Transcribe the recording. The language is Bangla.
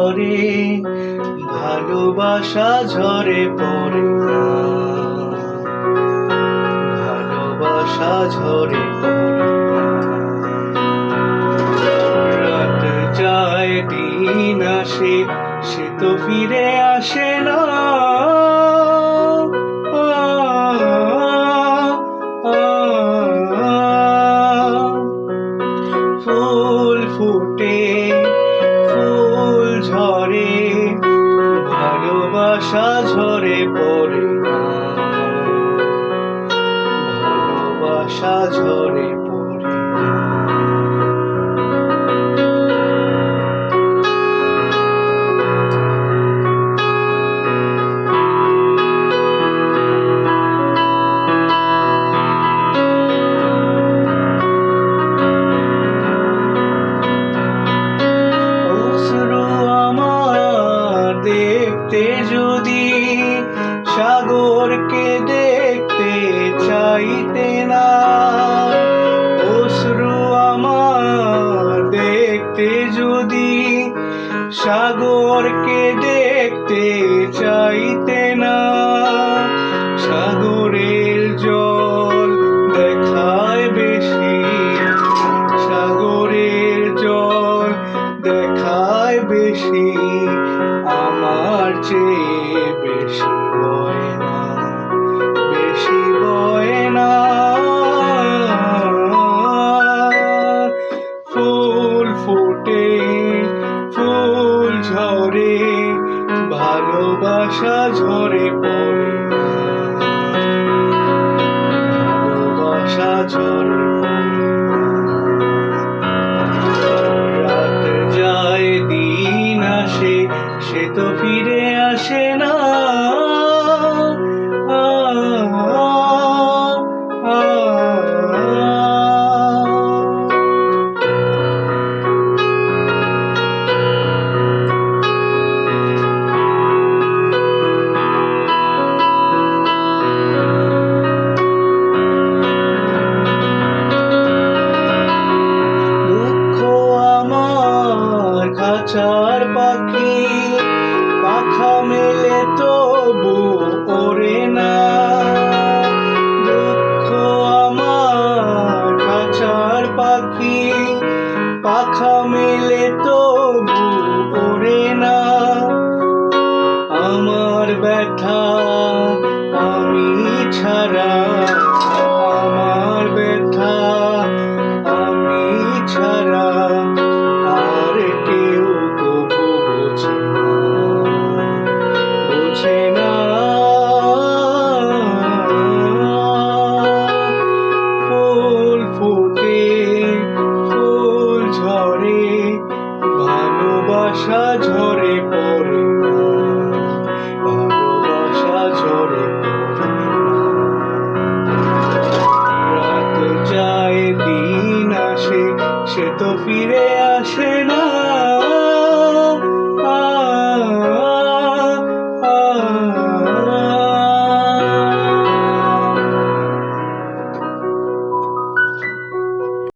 ঝরে ভালোবাসা ঝরে পড়ে না, ভালোবাসা ঝরে পড়ে না। রাত যায় দিন আসে সে তো ফিরে আসে না, ফুল ফুটে ফুল ঝরে ভালোবাসা ঝরে পড়ে না, ভালোবাসা ঝরে পড়ে না। দেখতে যদি সাগরকে দেখতে চাইতে না, অশ্রু আমার দেখতে যদি সাগরকে দেখতে চাইতে না, সাগরের জল দেখায় বেশি, সাগরের জল দেখায় বেশি, আমার চেয়ে বেশি বয় না, বেশি বয় না। ফুল ফুটে ফুল ঝরে ভালোবাসা ঝরে পড়ে না, ভালোবাসা ঝরে পড়ে না। রাত যায় দিন আসে সে তো ফিরে আসে না, খাঁচার পাখি পাখা মেলে তবু ওড়ে না, দুঃখ আমার খাঁচার পাখি পাখা মেলে তবু ওড়ে না, আমার ব্যথা আমি ছাড়া, আমার ব্যথা আমি ছাড়া আর কেউ তবু বোঝে না, বোঝে না। ফুল ফুটে ফুল ঝরে ভালোবাসা ঝরে পড়ে না, ভালোবাসা ঝরে পড়ে না। রাত যায় দিন আসে সে তো ফিরে আসে